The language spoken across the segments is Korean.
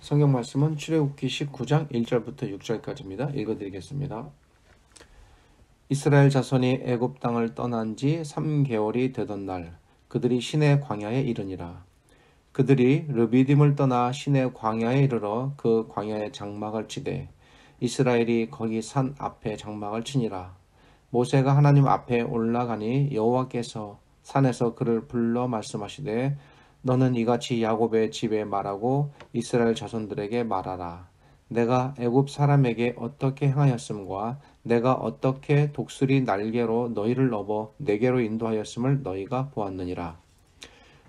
성경 말씀은 출애굽기 19장 1절부터 6절까지입니다. 읽어드리겠습니다. 이스라엘 자손이 애굽 땅을 떠난 지 3개월이 되던 날 그들이 시내 광야에 이르니라. 그들이 르비딤을 떠나 시내 광야에 이르러 그 광야에 장막을 치되 이스라엘이 거기 산 앞에 장막을 치니라. 모세가 하나님 앞에 올라가니 여호와께서 산에서 그를 불러 말씀하시되 너는 이같이 야곱의 집에 말하고 이스라엘 자손들에게 말하라. 내가 애굽 사람에게 어떻게 행하였음과 내가 어떻게 독수리 날개로 너희를 넘어 내게로 인도하였음을 너희가 보았느니라.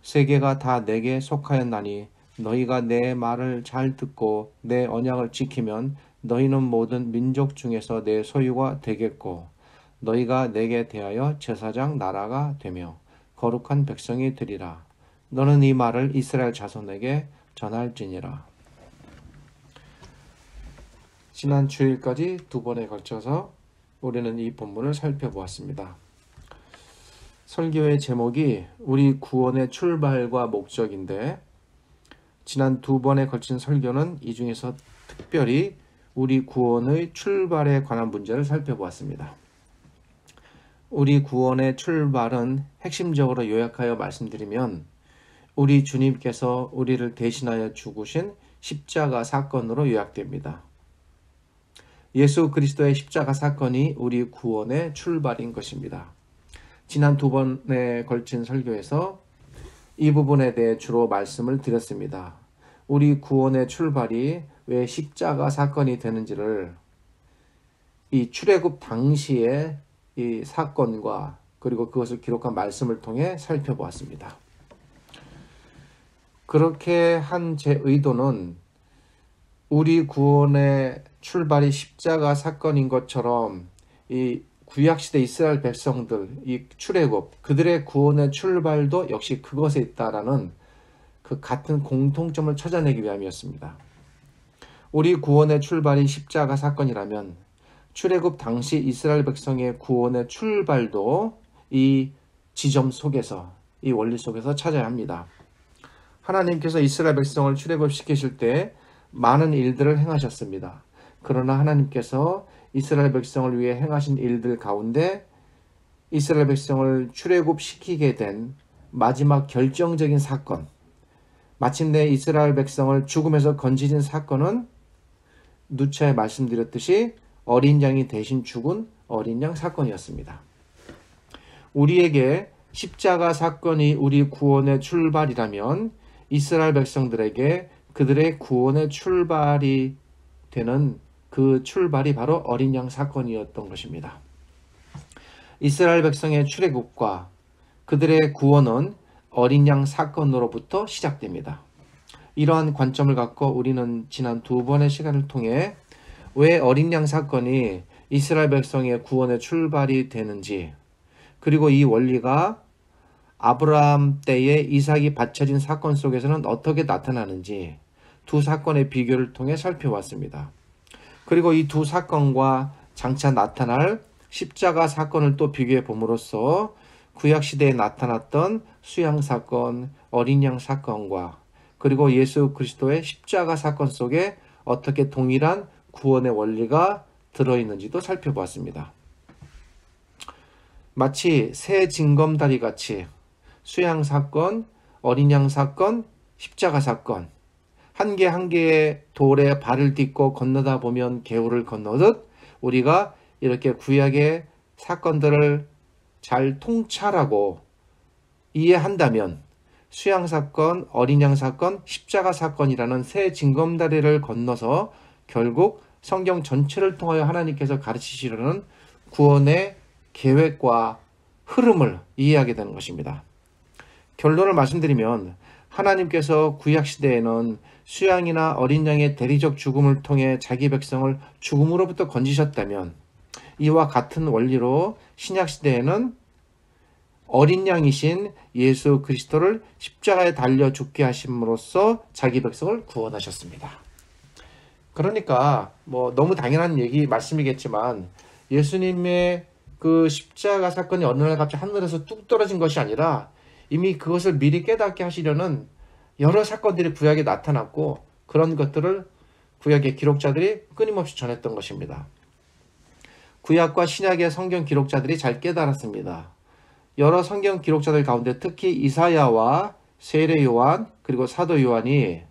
세계가 다 내게 속하였나니 너희가 내 말을 잘 듣고 내 언약을 지키면 너희는 모든 민족 중에서 내 소유가 되겠고 너희가 내게 대하여 제사장 나라가 되며 거룩한 백성이 되리라. 너는 이 말을 이스라엘 자손에게 전할지니라. 지난 주일까지 두 번에 걸쳐서 우리는 이 본문을 살펴보았습니다. 설교의 제목이 우리 구원의 출발과 목적인데 지난 두 번에 걸친 설교는 이 중에서 특별히 우리 구원의 출발에 관한 문제를 살펴보았습니다. 우리 구원의 출발은 핵심적으로 요약하여 말씀드리면 우리 주님께서 우리를 대신하여 죽으신 십자가 사건으로 요약됩니다. 예수 그리스도의 십자가 사건이 우리 구원의 출발인 것입니다. 지난 두 번에 걸친 설교에서 이 부분에 대해 주로 말씀을 드렸습니다. 우리 구원의 출발이 왜 십자가 사건이 되는지를 이 출애굽 당시의 이 사건과 그리고 그것을 기록한 말씀을 통해 살펴보았습니다. 그렇게 한 제 의도는 우리 구원의 출발이 십자가 사건인 것처럼 이 구약시대 이스라엘 백성들, 이 출애굽, 그들의 구원의 출발도 역시 그것에 있다라는 그 같은 공통점을 찾아내기 위함이었습니다. 우리 구원의 출발이 십자가 사건이라면 출애굽 당시 이스라엘 백성의 구원의 출발도 이 지점 속에서, 이 원리 속에서 찾아야 합니다. 하나님께서 이스라엘 백성을 출애굽시키실 때 많은 일들을 행하셨습니다. 그러나 하나님께서 이스라엘 백성을 위해 행하신 일들 가운데 이스라엘 백성을 출애굽시키게 된 마지막 결정적인 사건, 마침내 이스라엘 백성을 죽음에서 건지신 사건은 누차에 말씀드렸듯이 어린 양이 대신 죽은 어린 양 사건이었습니다. 우리에게 십자가 사건이 우리 구원의 출발이라면 이스라엘 백성들에게 그들의 구원의 출발이 되는 그 출발이 바로 어린 양 사건이었던 것입니다. 이스라엘 백성의 출애굽과 그들의 구원은 어린 양 사건으로부터 시작됩니다. 이러한 관점을 갖고 우리는 지난 두 번의 시간을 통해 왜 어린 양 사건이 이스라엘 백성의 구원의 출발이 되는지, 그리고 이 원리가 아브라함 때에 이삭이 바쳐진 사건 속에서는 어떻게 나타나는지 두 사건의 비교를 통해 살펴봤습니다. 그리고 이 두 사건과 장차 나타날 십자가 사건을 또 비교해 봄으로써 구약시대에 나타났던 수양사건, 어린 양 사건과 그리고 예수 그리스도의 십자가 사건 속에 어떻게 동일한 구원의 원리가 들어있는지도 살펴보았습니다. 마치 새 징검다리 같이 수양사건, 어린 양 사건, 십자가 사건 한 개 한 개의 돌에 발을 딛고 건너다 보면 개울을 건너듯 우리가 이렇게 구약의 사건들을 잘 통찰하고 이해한다면 수양사건, 어린 양 사건, 십자가 사건이라는 새 징검다리를 건너서 결국 성경 전체를 통하여 하나님께서 가르치시려는 구원의 계획과 흐름을 이해하게 되는 것입니다. 결론을 말씀드리면 하나님께서 구약시대에는 수양이나 어린 양의 대리적 죽음을 통해 자기 백성을 죽음으로부터 건지셨다면 이와 같은 원리로 신약시대에는 어린 양이신 예수 그리스도를 십자가에 달려 죽게 하심으로써 자기 백성을 구원하셨습니다. 그러니까 너무 당연한 말씀이겠지만 예수님의 그 십자가 사건이 어느 날 갑자기 하늘에서 뚝 떨어진 것이 아니라 이미 그것을 미리 깨닫게 하시려는 여러 사건들이 구약에 나타났고 그런 것들을 구약의 기록자들이 끊임없이 전했던 것입니다. 구약과 신약의 성경 기록자들이 잘 깨달았습니다. 여러 성경 기록자들 가운데 특히 이사야와 세례 요한 그리고 사도 요한이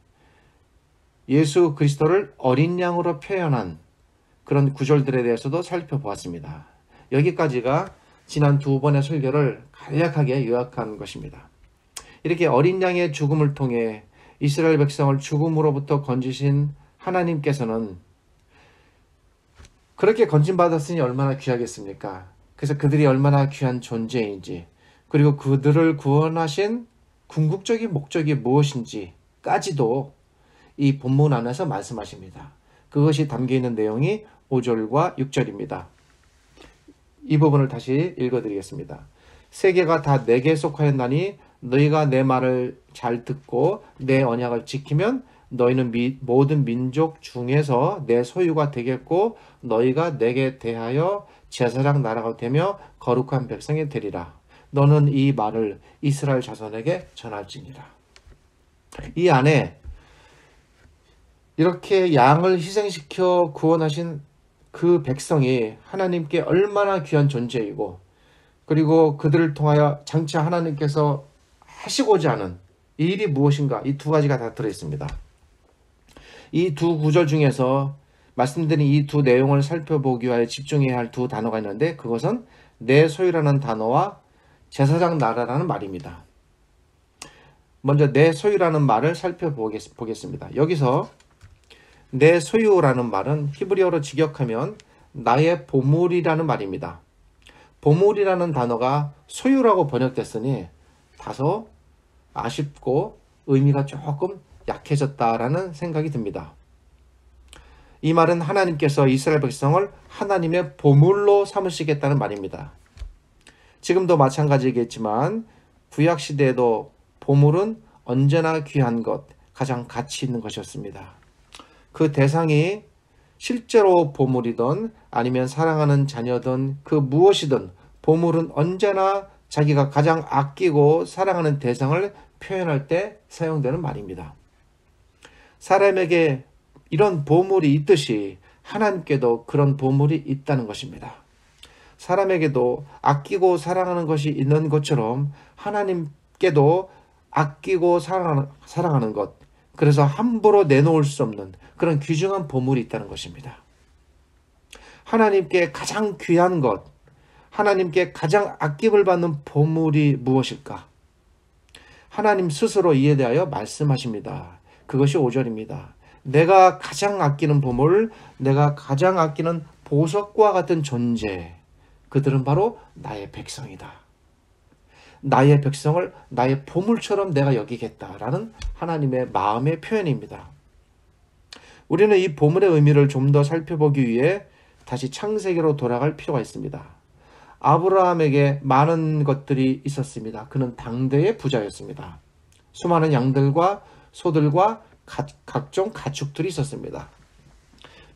예수 그리스도를 어린 양으로 표현한 그런 구절들에 대해서도 살펴보았습니다. 여기까지가 지난 두 번의 설교를 간략하게 요약한 것입니다. 이렇게 어린 양의 죽음을 통해 이스라엘 백성을 죽음으로부터 건지신 하나님께서는 그렇게 건진받았으니 얼마나 귀하겠습니까? 그래서 그들이 얼마나 귀한 존재인지, 그리고 그들을 구원하신 궁극적인 목적이 무엇인지까지도 이 본문 안에서 말씀하십니다. 그것이 담겨있는 내용이 5절과 6절입니다. 이 부분을 다시 읽어드리겠습니다. 세계가 다 내게 속하였나니 너희가 내 말을 잘 듣고 내 언약을 지키면 너희는 모든 민족 중에서 내 소유가 되겠고 너희가 내게 대하여 제사장 나라가 되며 거룩한 백성이 되리라. 너는 이 말을 이스라엘 자손에게 전할지니라. 이 안에 이렇게 양을 희생시켜 구원하신 그 백성이 하나님께 얼마나 귀한 존재이고, 그리고 그들을 통하여 장차 하나님께서 하시고자 하는 이 일이 무엇인가, 이 두 가지가 다 들어있습니다. 이 두 구절 중에서 말씀드린 이 두 내용을 살펴보기 위하여 집중해야 할 두 단어가 있는데, 그것은 내 소유라는 단어와 제사장 나라라는 말입니다. 먼저 내 소유라는 말을 살펴보겠습니다. 여기서 내 소유라는 말은 히브리어로 직역하면 나의 보물이라는 말입니다. 보물이라는 단어가 소유라고 번역됐으니 다소 아쉽고 의미가 조금 약해졌다라는 생각이 듭니다. 이 말은 하나님께서 이스라엘 백성을 하나님의 보물로 삼으시겠다는 말입니다. 지금도 마찬가지겠지만 구약시대에도 보물은 언제나 귀한 것, 가장 가치 있는 것이었습니다. 그 대상이 실제로 보물이든 아니면 사랑하는 자녀든 그 무엇이든 보물은 언제나 자기가 가장 아끼고 사랑하는 대상을 표현할 때 사용되는 말입니다. 사람에게 이런 보물이 있듯이 하나님께도 그런 보물이 있다는 것입니다. 사람에게도 아끼고 사랑하는 것이 있는 것처럼 하나님께도 아끼고 사랑하는 것, 그래서 함부로 내놓을 수 없는 그런 귀중한 보물이 있다는 것입니다. 하나님께 가장 귀한 것, 하나님께 가장 아낌을 받는 보물이 무엇일까? 하나님 스스로 이에 대하여 말씀하십니다. 그것이 5절입니다. 내가 가장 아끼는 보물, 내가 가장 아끼는 보석과 같은 존재, 그들은 바로 나의 백성이다. 나의 백성을 나의 보물처럼 내가 여기겠다라는 하나님의 마음의 표현입니다. 우리는 이 보물의 의미를 좀 더 살펴보기 위해 다시 창세기로 돌아갈 필요가 있습니다. 아브라함에게 많은 것들이 있었습니다. 그는 당대의 부자였습니다. 수많은 양들과 소들과 각종 가축들이 있었습니다.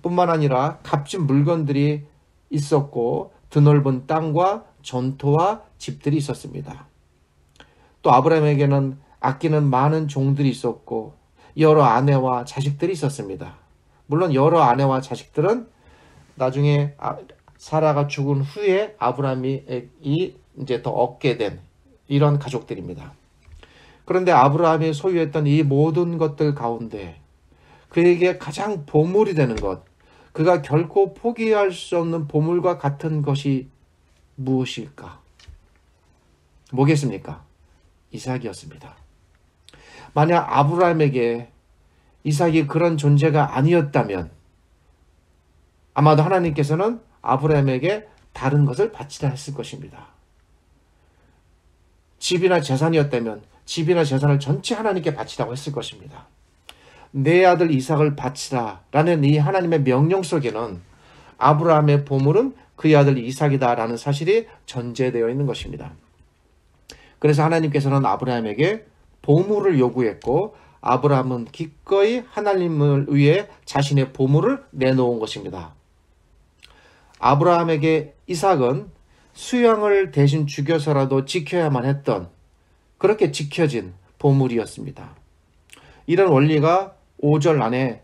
뿐만 아니라 값진 물건들이 있었고 드넓은 땅과 전토와 집들이 있었습니다. 또 아브라함에게는 아끼는 많은 종들이 있었고 여러 아내와 자식들이 있었습니다. 물론 여러 아내와 자식들은 나중에 사라가 죽은 후에 아브라함이 이제 더 얻게 된 이런 가족들입니다. 그런데 아브라함이 소유했던 이 모든 것들 가운데 그에게 가장 보물이 되는 것, 그가 결코 포기할 수 없는 보물과 같은 것이 무엇일까? 뭐겠습니까? 이삭이었습니다. 만약 아브라함에게 이삭이 그런 존재가 아니었다면 아마도 하나님께서는 아브라함에게 다른 것을 바치라 했을 것입니다. 집이나 재산이었다면 집이나 재산을 전체 하나님께 바치라고 했을 것입니다. 내 아들 이삭을 바치라 라는 이 하나님의 명령 속에는 아브라함의 보물은 그의 아들 이삭이다 라는 사실이 전제되어 있는 것입니다. 그래서 하나님께서는 아브라함에게 보물을 요구했고 아브라함은 기꺼이 하나님을 위해 자신의 보물을 내놓은 것입니다. 아브라함에게 이삭은 수양을 대신 죽여서라도 지켜야만 했던, 그렇게 지켜진 보물이었습니다. 이런 원리가 5절 안에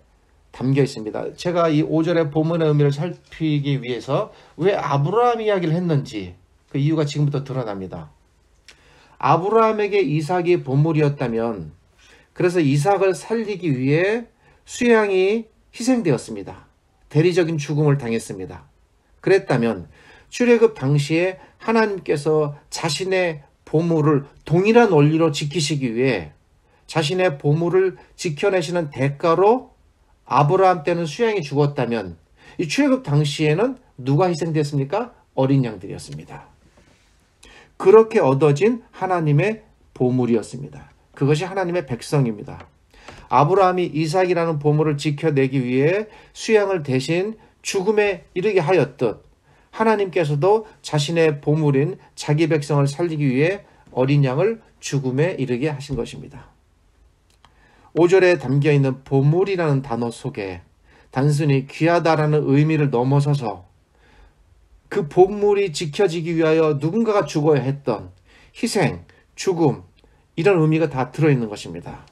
담겨 있습니다. 제가 이 5절의 본문의 의미를 살피기 위해서 왜 아브라함 이야기를 했는지 그 이유가 지금부터 드러납니다. 아브라함에게 이삭이 보물이었다면 그래서 이삭을 살리기 위해 수양이 희생되었습니다. 대리적인 죽음을 당했습니다. 그랬다면 출애굽 당시에 하나님께서 자신의 보물을 동일한 원리로 지키시기 위해 자신의 보물을 지켜내시는 대가로 아브라함 때는 수양이 죽었다면 이 출애굽 당시에는 누가 희생됐습니까? 어린 양들이었습니다. 그렇게 얻어진 하나님의 보물이었습니다. 그것이 하나님의 백성입니다. 아브라함이 이삭이라는 보물을 지켜내기 위해 수양을 대신 죽음에 이르게 하였듯 하나님께서도 자신의 보물인 자기 백성을 살리기 위해 어린 양을 죽음에 이르게 하신 것입니다. 5절에 담겨있는 보물이라는 단어 속에 단순히 귀하다라는 의미를 넘어서서 그 보물이 지켜지기 위하여 누군가가 죽어야 했던 희생, 죽음 이런 의미가 다 들어있는 것입니다.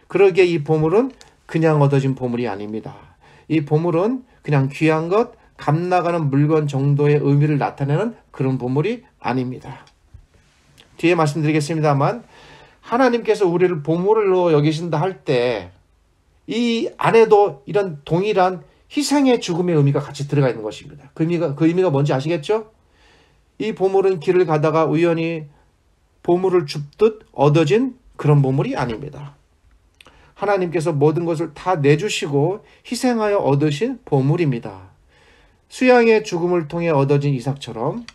그러기에 이 보물은 그냥 얻어진 보물이 아닙니다. 이 보물은 그냥 귀한 것, 값 나가는 물건 정도의 의미를 나타내는 그런 보물이 아닙니다. 뒤에 말씀드리겠습니다만 하나님께서 우리를 보물로 여기신다 할 때 이 안에도 이런 동일한 희생의 죽음의 의미가 같이 들어가 있는 것입니다. 그 의미가 뭔지 아시겠죠? 이 보물은 길을 가다가 우연히 보물을 줍듯 얻어진 그런 보물이 아닙니다. 하나님께서 모든 것을 다 내주시고 희생하여 얻으신 보물입니다. 수양의 죽음을 통해 얻어진 이삭처럼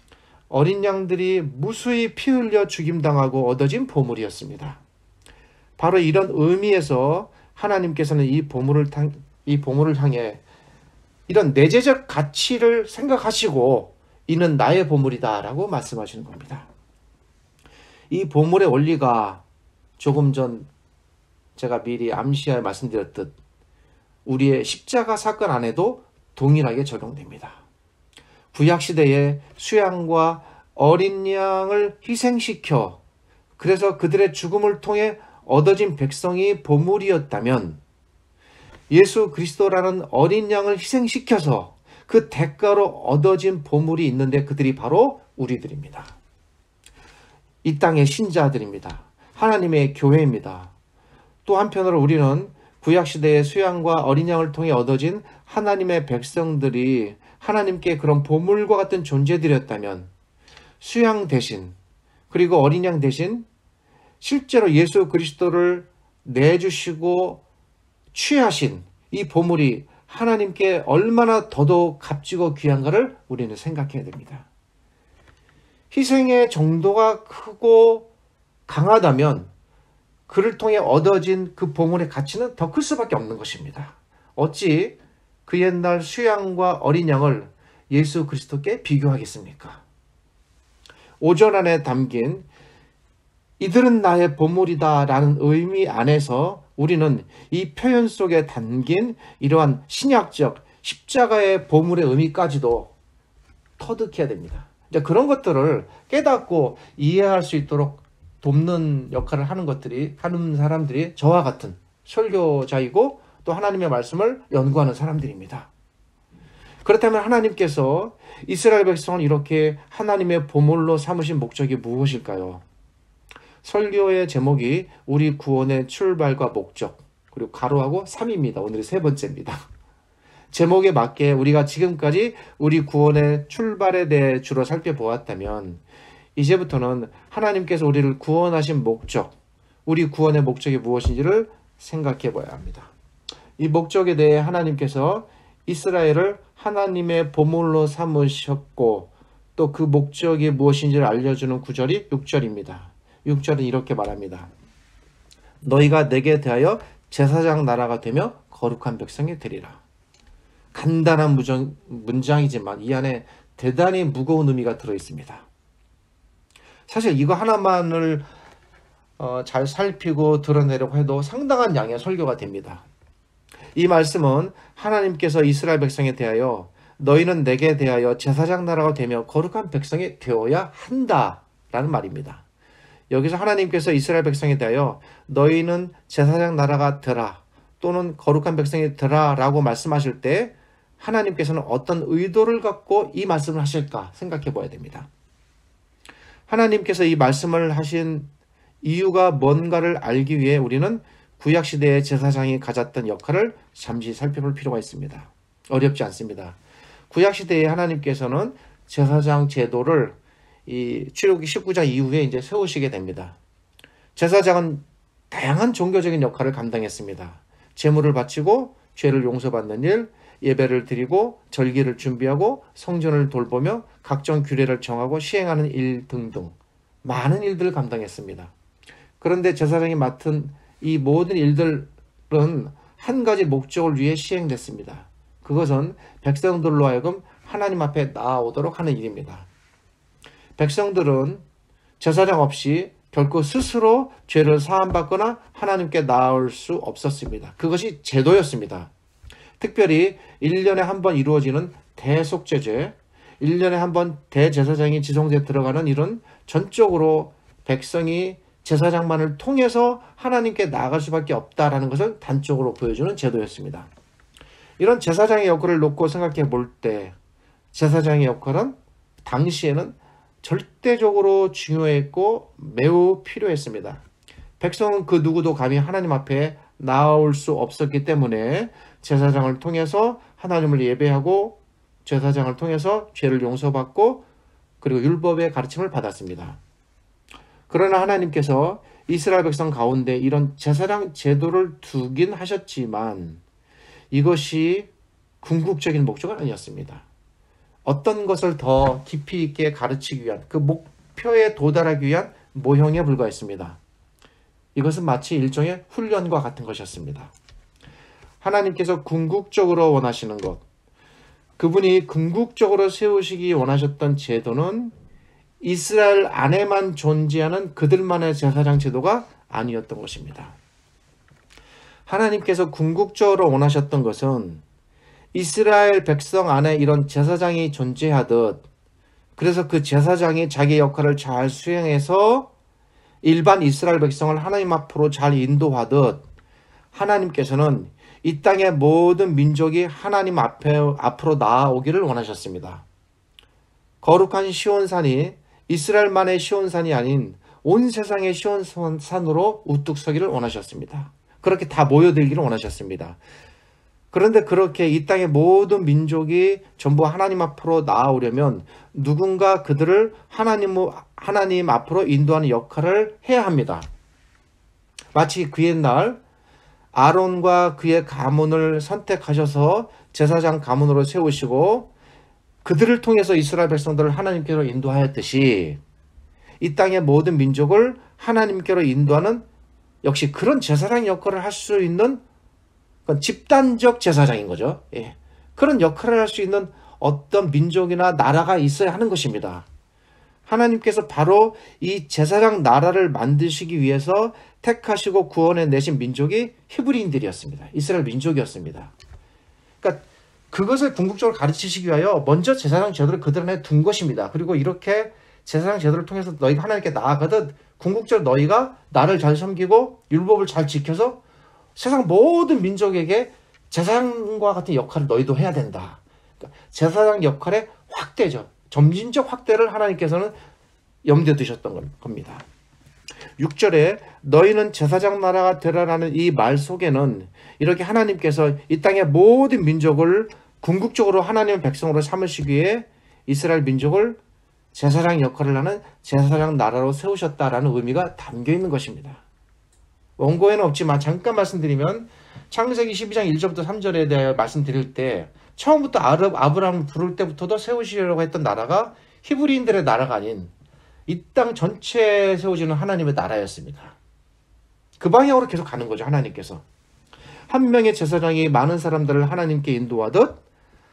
어린 양들이 무수히 피 흘려 죽임당하고 얻어진 보물이었습니다. 바로 이런 의미에서 하나님께서는 이 보물을 향해 이런 내재적 가치를 생각하시고 이는 나의 보물이다 라고 말씀하시는 겁니다. 이 보물의 원리가 조금 전 제가 미리 암시하여 말씀드렸듯 우리의 십자가 사건 안에도 동일하게 적용됩니다. 구약시대에 수양과 어린 양을 희생시켜 그래서 그들의 죽음을 통해 얻어진 백성이 보물이었다면 예수 그리스도라는 어린 양을 희생시켜서 그 대가로 얻어진 보물이 있는데 그들이 바로 우리들입니다. 이 땅의 신자들입니다. 하나님의 교회입니다. 또 한편으로 우리는 구약시대의 수양과 어린 양을 통해 얻어진 하나님의 백성들이 하나님께 그런 보물과 같은 존재들이었다면 수양 대신 그리고 어린 양 대신 실제로 예수 그리스도를 내주시고 취하신 이 보물이 하나님께 얼마나 더더욱 값지고 귀한가를 우리는 생각해야 됩니다. 희생의 정도가 크고 강하다면 그를 통해 얻어진 그 보물의 가치는 더 클 수밖에 없는 것입니다. 어찌 그 옛날 수양과 어린 양을 예수 그리스도께 비교하겠습니까? 5절 안에 담긴 이들은 나의 보물이다 라는 의미 안에서 우리는 이 표현 속에 담긴 이러한 신약적 십자가의 보물의 의미까지도 터득해야 됩니다. 이제 그런 것들을 깨닫고 이해할 수 있도록 돕는 역할을 하는 사람들이 저와 같은 설교자이고 또 하나님의 말씀을 연구하는 사람들입니다. 그렇다면 하나님께서 이스라엘 백성을 이렇게 하나님의 보물로 삼으신 목적이 무엇일까요? 설교의 제목이 우리 구원의 출발과 목적 그리고 가로하고 3입니다. 오늘이 세 번째입니다. 제목에 맞게 우리가 지금까지 우리 구원의 출발에 대해 주로 살펴보았다면 이제부터는 하나님께서 우리를 구원하신 목적, 우리 구원의 목적이 무엇인지를 생각해 봐야 합니다. 이 목적에 대해 하나님께서 이스라엘을 하나님의 보물로 삼으셨고 또 그 목적이 무엇인지를 알려주는 구절이 6절입니다. 6절은 이렇게 말합니다. 너희가 내게 대하여 제사장 나라가 되며 거룩한 백성이 되리라. 간단한 문장이지만 이 안에 대단히 무거운 의미가 들어있습니다. 사실 이거 하나만을 잘 살피고 드러내려고 해도 상당한 양의 설교가 됩니다. 이 말씀은 하나님께서 이스라엘 백성에 대하여 너희는 내게 대하여 제사장 나라가 되며 거룩한 백성이 되어야 한다라는 말입니다. 여기서 하나님께서 이스라엘 백성에 대하여 너희는 제사장 나라가 되라, 또는 거룩한 백성이더라 라고 말씀하실 때 하나님께서는 어떤 의도를 갖고 이 말씀을 하실까 생각해 봐야 됩니다. 하나님께서 이 말씀을 하신 이유가 뭔가를 알기 위해 우리는 구약시대의 제사장이 가졌던 역할을 잠시 살펴볼 필요가 있습니다. 어렵지 않습니다. 구약시대에 하나님께서는 제사장 제도를 이 출애굽기 19장 이후에 이제 세우시게 됩니다. 제사장은 다양한 종교적인 역할을 감당했습니다. 제물을 바치고 죄를 용서받는 일, 예배를 드리고 절기를 준비하고 성전을 돌보며 각종 규례를 정하고 시행하는 일 등등 많은 일들을 감당했습니다. 그런데 제사장이 맡은 이 모든 일들은 한 가지 목적을 위해 시행됐습니다. 그것은 백성들로 하여금 하나님 앞에 나아오도록 하는 일입니다. 백성들은 제사장 없이 결코 스스로 죄를 사함받거나 하나님께 나아올 수 없었습니다. 그것이 제도였습니다. 특별히 1년에 한 번 이루어지는 대속죄제, 1년에 한 번 대제사장이 지성소에 들어가는 일은 전적으로 백성이 제사장만을 통해서 하나님께 나아갈 수밖에 없다라는 것을 단적으로 보여주는 제도였습니다. 이런 제사장의 역할을 놓고 생각해 볼 때 제사장의 역할은 당시에는 절대적으로 중요했고 매우 필요했습니다. 백성은 그 누구도 감히 하나님 앞에 나올 수 없었기 때문에 제사장을 통해서 하나님을 예배하고 제사장을 통해서 죄를 용서받고 그리고 율법의 가르침을 받았습니다. 그러나 하나님께서 이스라엘 백성 가운데 이런 제사장 제도를 두긴 하셨지만 이것이 궁극적인 목적은 아니었습니다. 어떤 것을 더 깊이 있게 가르치기 위한 그 목표에 도달하기 위한 모형에 불과했습니다. 이것은 마치 일종의 훈련과 같은 것이었습니다. 하나님께서 궁극적으로 원하시는 것, 그분이 궁극적으로 세우시기 원하셨던 제도는 이스라엘 안에만 존재하는 그들만의 제사장 제도가 아니었던 것입니다. 하나님께서 궁극적으로 원하셨던 것은 이스라엘 백성 안에 이런 제사장이 존재하듯 그래서 그 제사장이 자기 역할을 잘 수행해서 일반 이스라엘 백성을 하나님 앞으로 잘 인도하듯 하나님께서는 이 땅의 모든 민족이 하나님 앞으로 나아오기를 원하셨습니다. 거룩한 시온산이 이스라엘만의 시온산이 아닌 온 세상의 시온산으로 우뚝 서기를 원하셨습니다. 그렇게 다 모여들기를 원하셨습니다. 그런데 그렇게 이 땅의 모든 민족이 전부 하나님 앞으로 나아오려면 누군가 그들을 하나님 앞으로 인도하는 역할을 해야 합니다. 마치 그 옛날 아론과 그의 가문을 선택하셔서 제사장 가문으로 세우시고 그들을 통해서 이스라엘 백성들을 하나님께로 인도하였듯이 이 땅의 모든 민족을 하나님께로 인도하는 역시 그런 제사장 역할을 할 수 있는 집단적 제사장인 거죠. 예. 그런 역할을 할 수 있는 어떤 민족이나 나라가 있어야 하는 것입니다. 하나님께서 바로 이 제사장 나라를 만드시기 위해서 택하시고 구원해 내신 민족이 히브리인들이었습니다. 이스라엘 민족이었습니다. 그러니까 그것을 궁극적으로 가르치시기 위하여 먼저 제사장 제도를 그들 안에 둔 것입니다. 그리고 이렇게 제사장 제도를 통해서 너희가 하나님께 나아가듯 궁극적으로 너희가 나를 잘 섬기고 율법을 잘 지켜서 세상 모든 민족에게 제사장과 같은 역할을 너희도 해야 된다. 그러니까 제사장 역할의 확대죠. 점진적 확대를 하나님께서는 염두에 두셨던 겁니다. 6절에 너희는 제사장 나라가 되라라는 이 말 속에는 이렇게 하나님께서 이 땅의 모든 민족을 궁극적으로 하나님의 백성으로 삼으시기 위해 이스라엘 민족을 제사장 역할을 하는 제사장 나라로 세우셨다라는 의미가 담겨 있는 것입니다. 원고에는 없지만 잠깐 말씀드리면 창세기 12장 1절부터 3절에 대해 말씀드릴 때 처음부터 아브라함을 부를 때부터도 세우시려고 했던 나라가 히브리인들의 나라가 아닌 이 땅 전체에 세워지는 하나님의 나라였습니다. 그 방향으로 계속 가는 거죠. 하나님께서. 한 명의 제사장이 많은 사람들을 하나님께 인도하듯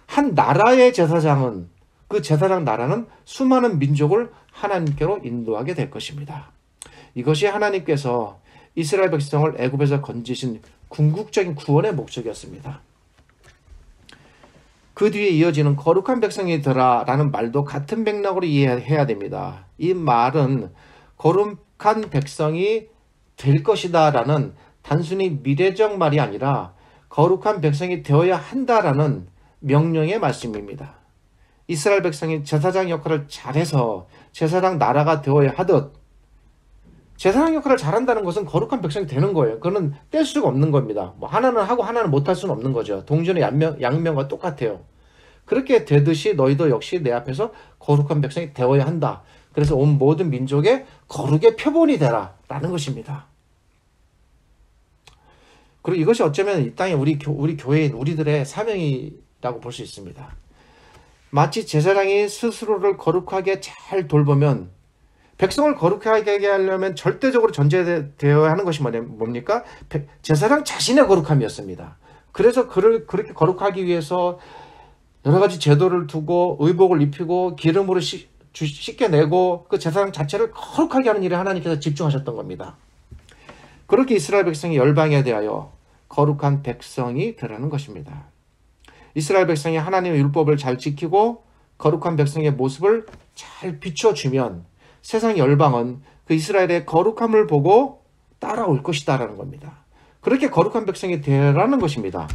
한 나라의 제사장은 그 제사장 나라는 수많은 민족을 하나님께로 인도하게 될 것입니다. 이것이 하나님께서 이스라엘 백성을 애굽에서 건지신 궁극적인 구원의 목적이었습니다. 그 뒤에 이어지는 거룩한 백성이더라 라는 말도 같은 맥락으로 이해해야 됩니다. 이 말은 거룩한 백성이 될 것이다 라는 단순히 미래적 말이 아니라 거룩한 백성이 되어야 한다라는 명령의 말씀입니다. 이스라엘 백성이 제사장 역할을 잘해서 제사장 나라가 되어야 하듯, 제사장 역할을 잘한다는 것은 거룩한 백성이 되는 거예요. 그거는 뗄 수가 없는 겁니다. 뭐 하나는 하고 하나는 못할 수는 없는 거죠. 동전의 양면과 똑같아요. 그렇게 되듯이 너희도 역시 내 앞에서 거룩한 백성이 되어야 한다. 그래서 온 모든 민족의 거룩의 표본이 되라 라는 것입니다. 그리고 이것이 어쩌면 이 땅에 우리 교회인 우리들의 사명이라고 볼 수 있습니다. 마치 제사장이 스스로를 거룩하게 잘 돌보면, 백성을 거룩하게 하려면 절대적으로 전제되어야 하는 것이 뭡니까? 제사장 자신의 거룩함이었습니다. 그래서 그를 그렇게 거룩하기 위해서 여러 가지 제도를 두고 의복을 입히고 기름으로 씻겨내고 그 제사장 자체를 거룩하게 하는 일에 하나님께서 집중하셨던 겁니다. 그렇게 이스라엘 백성이 열방에 대하여 거룩한 백성이 되라는 것입니다. 이스라엘 백성이 하나님의 율법을 잘 지키고 거룩한 백성의 모습을 잘 비춰주면 세상 열방은 그 이스라엘의 거룩함을 보고 따라올 것이다라는 겁니다. 그렇게 거룩한 백성이 되라는 것입니다.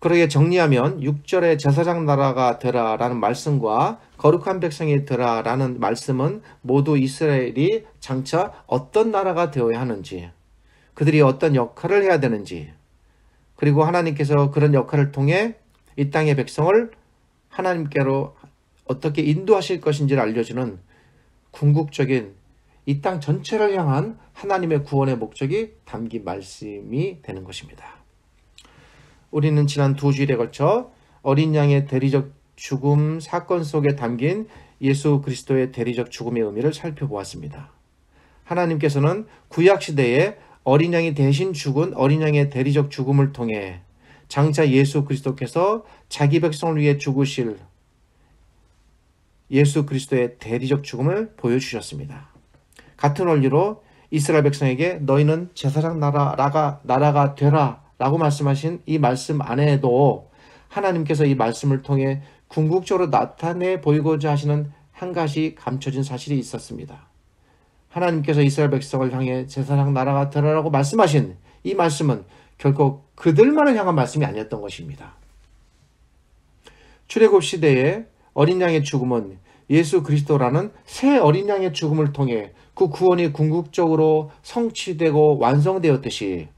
그러게 정리하면 6절에 제사장 나라가 되라라는 말씀과 거룩한 백성이 되라라는 말씀은 모두 이스라엘이 장차 어떤 나라가 되어야 하는지, 그들이 어떤 역할을 해야 되는지, 그리고 하나님께서 그런 역할을 통해 이 땅의 백성을 하나님께로 어떻게 인도하실 것인지를 알려주는 궁극적인 이 땅 전체를 향한 하나님의 구원의 목적이 담긴 말씀이 되는 것입니다. 우리는 지난 2주일에 걸쳐 어린 양의 대리적 죽음 사건 속에 담긴 예수 그리스도의 대리적 죽음의 의미를 살펴보았습니다. 하나님께서는 구약시대에 어린 양이 대신 죽은 어린 양의 대리적 죽음을 통해 장차 예수 그리스도께서 자기 백성을 위해 죽으실 예수 그리스도의 대리적 죽음을 보여주셨습니다. 같은 원리로 이스라엘 백성에게 너희는 제사장 나라가 되라 라고 말씀하신 이 말씀 안에도 하나님께서 이 말씀을 통해 궁극적으로 나타내 보이고자 하시는 한 가지 감춰진 사실이 있었습니다. 하나님께서 이스라엘 백성을 향해 제사장 나라가 되라라고 말씀하신 이 말씀은 결코 그들만을 향한 말씀이 아니었던 것입니다. 출애굽 시대에 어린 양의 죽음은 예수 그리스도라는 새 어린 양의 죽음을 통해 그 구원이 궁극적으로 성취되고 완성되었듯이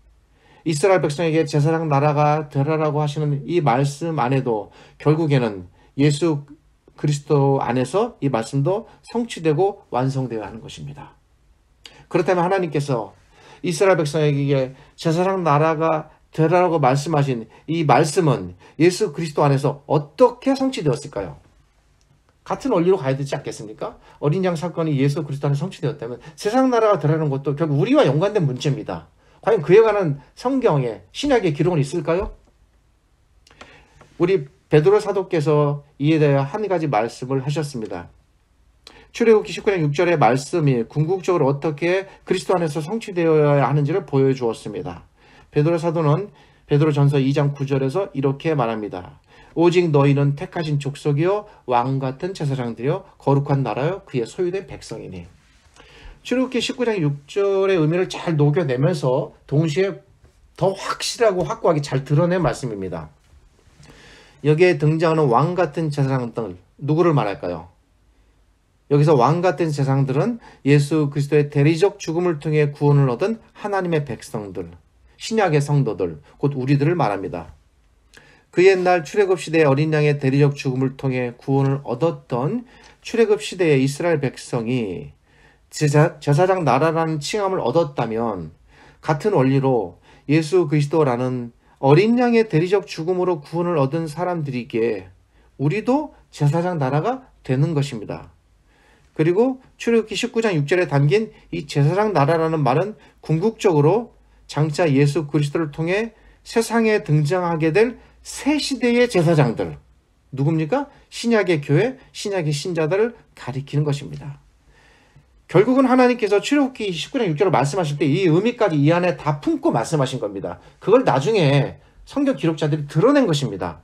이스라엘 백성에게 제사장 나라가 되라라고 하시는 이 말씀 안에도 결국에는 예수 그리스도 안에서 이 말씀도 성취되고 완성되어야 하는 것입니다. 그렇다면 하나님께서 이스라엘 백성에게 제사장 나라가 되라라고 말씀하신 이 말씀은 예수 그리스도 안에서 어떻게 성취되었을까요? 같은 원리로 가야 되지 않겠습니까? 어린 양 사건이 예수 그리스도 안에 성취되었다면 세상 나라가 되라는 것도 결국 우리와 연관된 문제입니다. 과연 그에 관한 성경에 신약의 기록은 있을까요? 우리 베드로 사도께서 이에 대해 한 가지 말씀을 하셨습니다. 출애굽기 19장 6절의 말씀이 궁극적으로 어떻게 그리스도 안에서 성취되어야 하는지를 보여주었습니다. 베드로 사도는 베드로전서 2장 9절에서 이렇게 말합니다. 오직 너희는 택하신 족속이요 왕같은 제사장들이요 거룩한 나라요 그의 소유된 백성이니. 출애굽기 19장 6절의 의미를 잘 녹여내면서 동시에 더 확실하고 확고하게 잘 드러낸 말씀입니다. 여기에 등장하는 왕같은 제사장들, 누구를 말할까요? 여기서 왕같은 제사장들은 예수 그리스도의 대리적 죽음을 통해 구원을 얻은 하나님의 백성들, 신약의 성도들, 곧 우리들을 말합니다. 그 옛날 출애굽 시대의 어린 양의 대리적 죽음을 통해 구원을 얻었던 출애굽 시대의 이스라엘 백성이 제사장 나라라는 칭함을 얻었다면 같은 원리로 예수 그리스도라는 어린 양의 대리적 죽음으로 구원을 얻은 사람들에게 우리도 제사장 나라가 되는 것입니다. 그리고 출애굽기 19장 6절에 담긴 이 제사장 나라라는 말은 궁극적으로 장차 예수 그리스도를 통해 세상에 등장하게 될 새 시대의 제사장들, 누굽니까? 신약의 교회, 신약의 신자들을 가리키는 것입니다. 결국은 하나님께서 출애굽기 19장 6절을 말씀하실 때 이 의미까지 이 안에 다 품고 말씀하신 겁니다. 그걸 나중에 성경 기록자들이 드러낸 것입니다.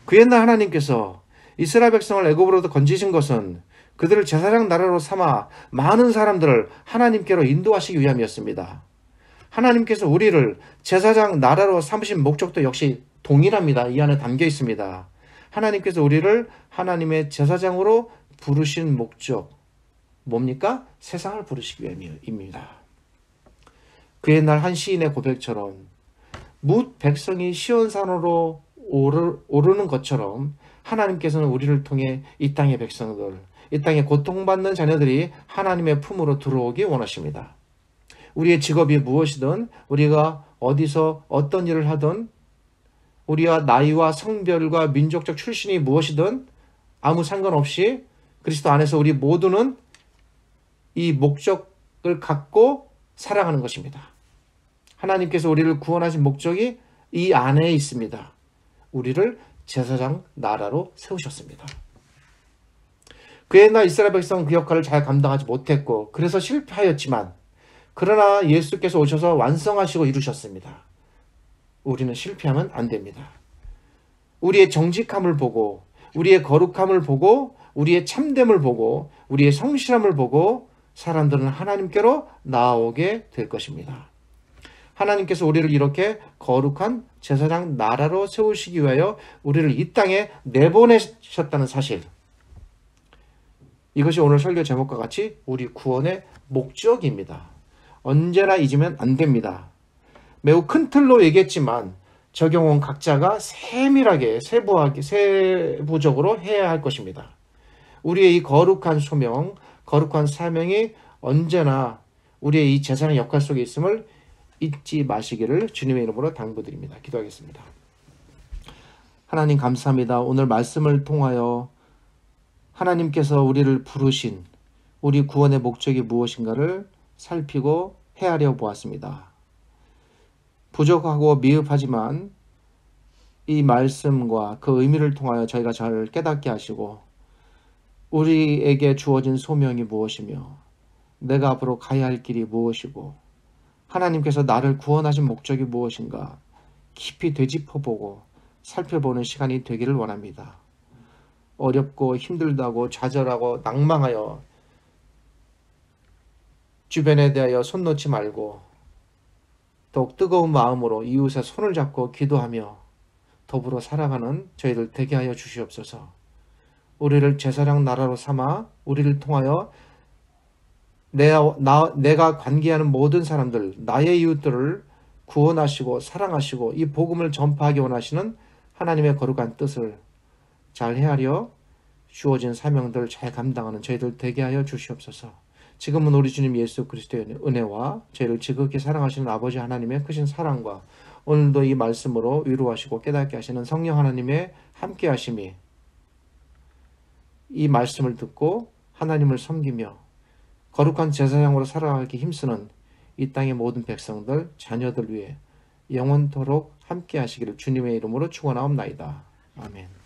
그 옛날 하나님께서 이스라엘 백성을 애굽으로부터 건지신 것은 그들을 제사장 나라로 삼아 많은 사람들을 하나님께로 인도하시기 위함이었습니다. 하나님께서 우리를 제사장 나라로 삼으신 목적도 역시 동일합니다. 이 안에 담겨 있습니다. 하나님께서 우리를 하나님의 제사장으로 부르신 목적 뭡니까? 세상을 부르시기 위함입니다. 그의 날 한 시인의 고백처럼 뭇 백성이 시온산으로 오르는 것처럼 하나님께서는 우리를 통해 이 땅의 백성들, 이 땅에 고통받는 자녀들이 하나님의 품으로 들어오기 원하십니다. 우리의 직업이 무엇이든, 우리가 어디서 어떤 일을 하든, 우리와 나이와 성별과 민족적 출신이 무엇이든 아무 상관없이 그리스도 안에서 우리 모두는 이 목적을 갖고 살아가는 것입니다. 하나님께서 우리를 구원하신 목적이 이 안에 있습니다. 우리를 제사장 나라로 세우셨습니다. 그의 날 이스라엘 백성은 그 역할을 잘 감당하지 못했고 그래서 실패하였지만, 그러나 예수께서 오셔서 완성하시고 이루셨습니다. 우리는 실패하면 안 됩니다. 우리의 정직함을 보고, 우리의 거룩함을 보고, 우리의 참됨을 보고, 우리의 성실함을 보고 사람들은 하나님께로 나아오게 될 것입니다. 하나님께서 우리를 이렇게 거룩한 제사장 나라로 세우시기 위하여 우리를 이 땅에 내보내셨다는 사실, 이것이 오늘 설교 제목과 같이 우리 구원의 목적입니다. 언제나 잊으면 안 됩니다. 매우 큰 틀로 얘기했지만 적용은 각자가 세밀하게 세부적으로 해야 할 것입니다. 우리의 이 거룩한 소명, 거룩한 사명이 언제나 우리의 이 제사장 역할 속에 있음을 잊지 마시기를 주님의 이름으로 당부드립니다. 기도하겠습니다. 하나님 감사합니다. 오늘 말씀을 통하여 하나님께서 우리를 부르신 우리 구원의 목적이 무엇인가를 살피고 헤아려 보았습니다. 부족하고 미흡하지만 이 말씀과 그 의미를 통하여 저희가 잘 깨닫게 하시고 우리에게 주어진 소명이 무엇이며 내가 앞으로 가야 할 길이 무엇이고 하나님께서 나를 구원하신 목적이 무엇인가 깊이 되짚어보고 살펴보는 시간이 되기를 원합니다. 어렵고 힘들다고 좌절하고 낭망하여 주변에 대하여 손 놓지 말고 더욱 뜨거운 마음으로 이웃의 손을 잡고 기도하며 더불어 살아가는 저희들 되게 하여 주시옵소서. 우리를 제사장 나라로 삼아 우리를 통하여 내가 관계하는 모든 사람들, 나의 이웃들을 구원하시고 사랑하시고 이 복음을 전파하기 원하시는 하나님의 거룩한 뜻을 잘 헤아려 주어진 사명들을 잘 감당하는 저희들 되게 하여 주시옵소서. 지금은 우리 주님 예수 그리스도의 은혜와 저희를 지극히 사랑하시는 아버지 하나님의 크신 사랑과 오늘도 이 말씀으로 위로하시고 깨닫게 하시는 성령 하나님의 함께 하심이 이 말씀을 듣고 하나님을 섬기며 거룩한 제사장으로 살아가기 힘쓰는 이 땅의 모든 백성들, 자녀들 위해 영원토록 함께 하시기를 주님의 이름으로 축원하옵나이다. 아멘.